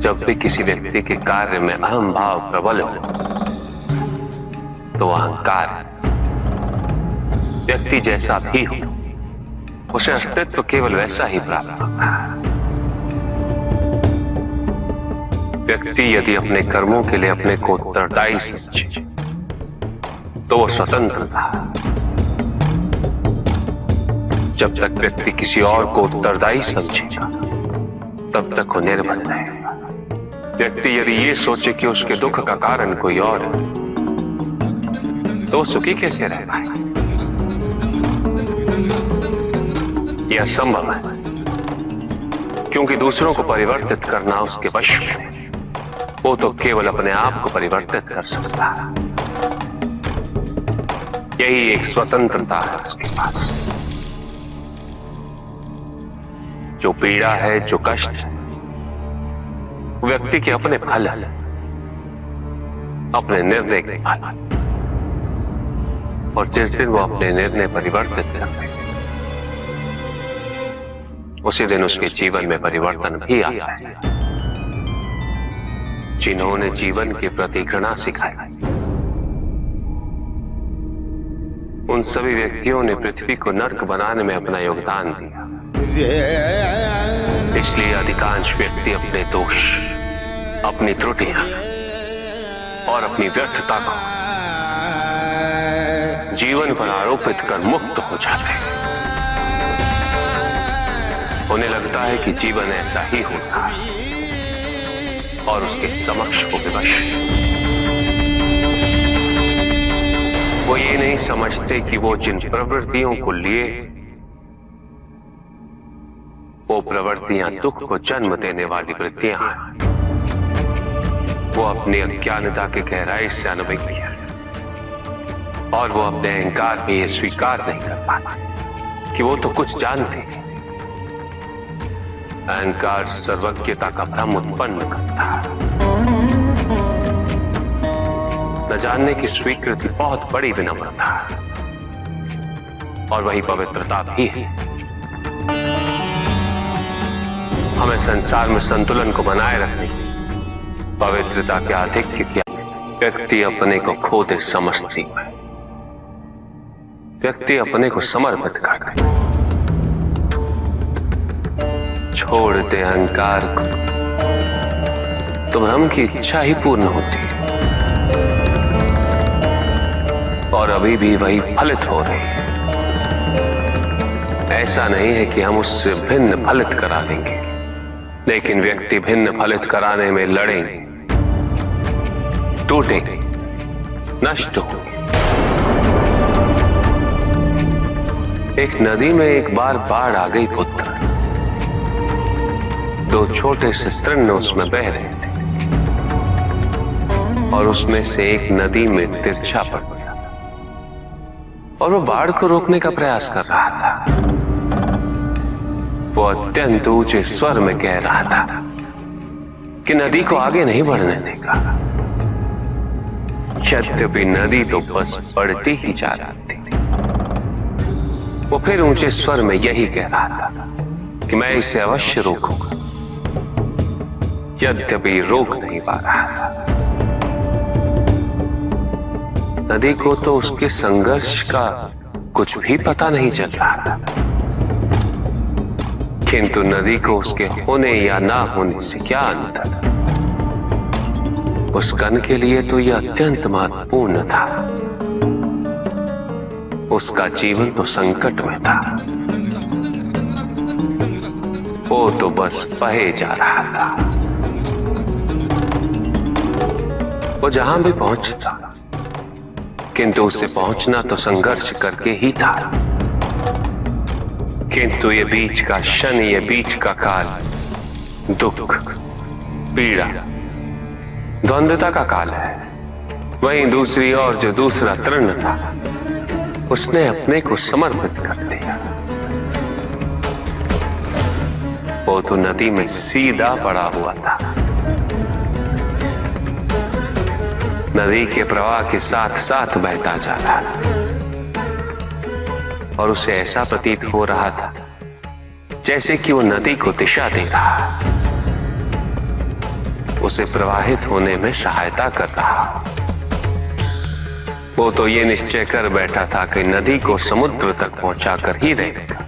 जब भी किसी व्यक्ति के कार्य में अहम भाव प्रबल हो तो अहंकार व्यक्ति जैसा भी हो उसे अस्तित्व केवल वैसा ही प्राप्त होता है। व्यक्ति यदि अपने कर्मों के लिए अपने को उत्तरदायी समझे तो वो स्वतंत्र था। जब तक व्यक्ति किसी और को उत्तरदायी समझेगा तब तक वो निर्बल रहेगा। व्यक्ति यदि ये सोचे कि उसके दुख का कारण कोई और है तो सुखी कैसे रह पाएगा? यह असंभव है, क्योंकि दूसरों को परिवर्तित करना उसके वश में है। वो तो केवल अपने आप को परिवर्तित कर सकता है। यही एक स्वतंत्रता है उसके पास। जो पीड़ा है, जो कष्ट है, वो व्यक्ति के अपने फल है, अपने निर्णय के फल। और जिस दिन वो अपने निर्णय परिवर्तित करते उसी दिन उसके जीवन में परिवर्तन भी आता है। जिन्होंने जीवन के प्रति घृणा सिखाई उन सभी व्यक्तियों ने पृथ्वी को नर्क बनाने में अपना योगदान दिया। इसलिए अधिकांश व्यक्ति अपने दोष, अपनी त्रुटियां और अपनी व्यर्थता को जीवन पर आरोपित कर मुक्त हो जाते हैं। उन्हें लगता है कि जीवन ऐसा ही होता है और उसके समक्ष वो विवश। वो ये नहीं समझते कि वो जिन प्रवृत्तियों को लिए वो प्रवृत्तियां दुख को जन्म देने वाली वृत्तियां हैं। वो अपनी अज्ञानता के गहराई से अनभिज्ञ है और वो अपने अहंकार में ये स्वीकार नहीं कर पाते कि वो तो कुछ जानते हैं। अहंकार सर्वज्ञता का भ्रम उत्पन्न करता है। न जानने की स्वीकृति बहुत बड़ी विनम्रता है और वही पवित्रता भी है। हमें संसार में संतुलन को बनाए रखने की पवित्रता के आधिक्य क्या? व्यक्ति अपने को खो दे समझती है, व्यक्ति अपने को समर्पित कर दे, छोड़ दे अहंकार को तो भ्रम की इच्छा ही पूर्ण होती है और अभी भी वही फलित हो रही है। ऐसा नहीं है कि हम उससे भिन्न फलित करा देंगे, लेकिन व्यक्ति भिन्न फलित कराने में लड़ेंगे, टूटेंगे, नष्ट होंगे। एक नदी में एक बार बाढ़ आ गई पुत्र। दो छोटे से तृण उसमें बह रहे थे और उसमें से एक नदी में तिरछा पड़ गया और वो बाढ़ को रोकने का प्रयास कर रहा था। वो अत्यंत ऊंचे स्वर में कह रहा था कि नदी को आगे नहीं बढ़ने देगा। यद्यपि नदी तो बस बढ़ती ही जा रही थी। वो फिर ऊंचे स्वर में यही कह रहा था कि मैं इसे अवश्य रोकूंगा, यद्यपि रोक नहीं पा रहा था। नदी को तो उसके संघर्ष का कुछ भी पता नहीं चल रहा था, किंतु नदी को उसके होने या ना होने से क्या अंतर? उस कण के लिए तो यह अत्यंत महत्वपूर्ण था। उसका जीवन तो संकट में था। वो तो बस बहे जा रहा था। वो जहां भी पहुंचता, किंतु उसे पहुंचना तो संघर्ष करके ही था। किंतु ये बीच का क्षण, ये बीच का काल दुख, पीड़ा, द्वंद्वता का काल है। वहीं दूसरी ओर जो दूसरा तृण था उसने अपने को समर्पित कर दिया। वो तो नदी में सीधा पड़ा हुआ था। नदी के प्रवाह के साथ साथ बहता जा रहा था और उसे ऐसा प्रतीत हो रहा था जैसे कि वो नदी को दिशा दे रहा। उसे प्रवाहित होने में सहायता कर रहा। वो तो ये निश्चय कर बैठा था कि नदी को समुद्र तक पहुंचाकर ही रहेगा,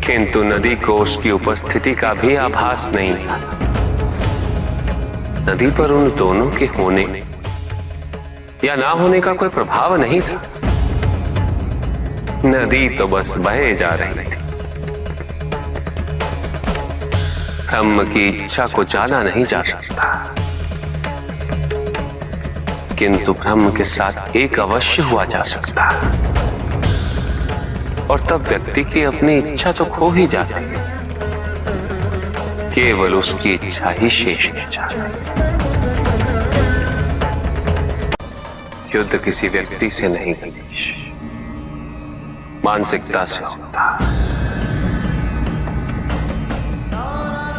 किंतु नदी को उसकी उपस्थिति का भी आभास नहीं था। नदी पर उन दोनों के होने या ना होने का कोई प्रभाव नहीं था। नदी तो बस बहे जा रही थी। ब्रह्म की इच्छा को जाना नहीं जा सकता, किंतु ब्रह्म के साथ एक अवश्य हुआ जा सकता, और तब व्यक्ति की अपनी इच्छा तो खो ही जाती है, केवल उसकी इच्छा ही शेष रह जाती। युद्ध किसी व्यक्ति से नहीं गणेश, मानसिकता से होता।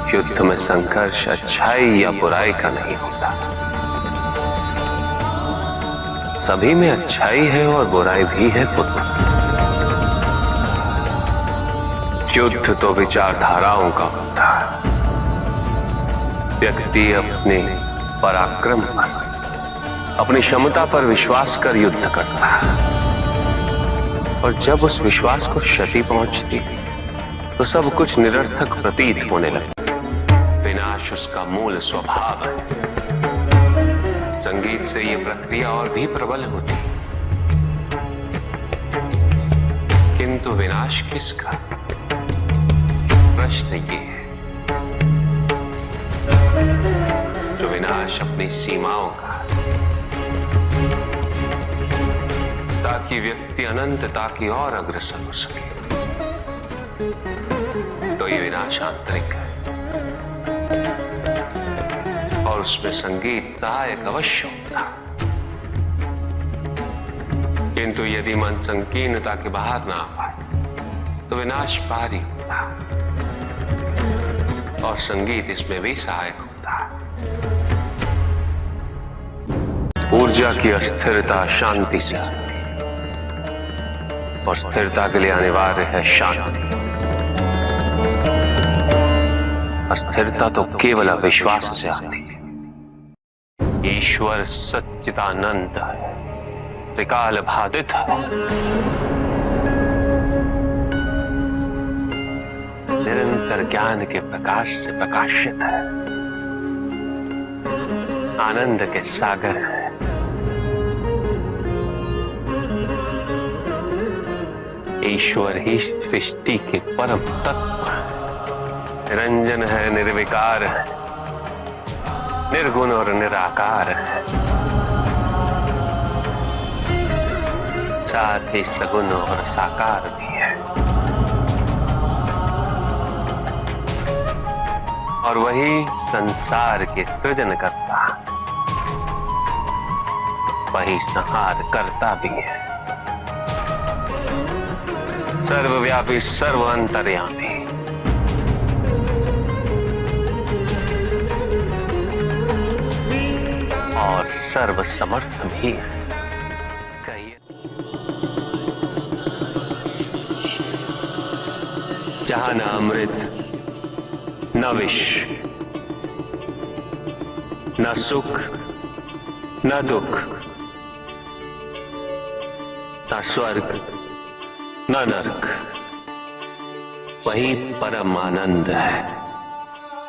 युद्ध में संघर्ष अच्छाई या बुराई का नहीं होता, सभी में अच्छाई है और बुराई भी है पुत्र। युद्ध तो विचारधाराओं का होता है। व्यक्ति अपने पराक्रम पर, अपनी क्षमता पर विश्वास कर युद्ध करता है, और जब उस विश्वास को क्षति पहुंचती तो सब कुछ निरर्थक प्रतीत होने लगता। विनाश उसका मूल स्वभाव है। संगीत से यह प्रक्रिया और भी प्रबल होती, किंतु विनाश किसका? प्रश्न ये है। जो विनाश अपनी सीमाओं का, ताकि व्यक्ति अनंतता की ओर अग्रसर हो सके, तो ये विनाश आंतरिक है, और उसमें संगीत सहायक अवश्य होता। किंतु यदि मन संकीर्णता के बाहर ना आ पाए तो विनाश भारी होता, और संगीत इसमें भी सहायक होता। ऊर्जा की अस्थिरता शांति से आती, और स्थिरता के लिए अनिवार्य है शांति। अस्थिरता तो केवल अविश्वास से आती है। ईश्वर सच्चिदानंद है, त्रिकाल बाधित है, निरंतर ज्ञान के प्रकाश से प्रकाशित है, आनंद के सागर है। ईश्वर ही सृष्टि के परम तत्व है, निरंजन है, निर्विकार है, निर्गुण और निराकार है, साथ ही सगुण और साकार भी है। और वही संसार के सृजन करता, वही संहार करता भी है। सर्वव्यापी, सर्व अंतर्यामी, और सर्व समर्थ भी है। जहां न अमृत, न विष, न सुख, न दुख, न स्वर्ग, न नरक, वही परम आनंद है।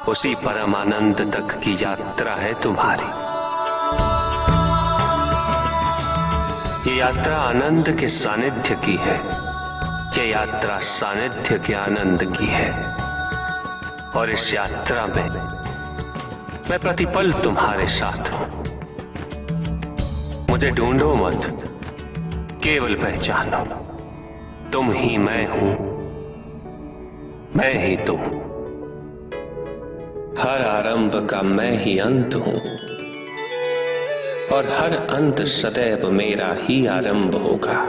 उसी परम आनंद तक की यात्रा है तुम्हारी। ये यात्रा आनंद के सानिध्य की है, ये यात्रा सानिध्य के आनंद की है, और इस यात्रा में मैं प्रतिपल तुम्हारे साथ हूं। मुझे ढूंढो मत, केवल पहचानो, तुम ही मैं हूं, मैं ही तुम। हर आरंभ का मैं ही अंत हूं, और हर अंत सदैव मेरा ही आरंभ होगा।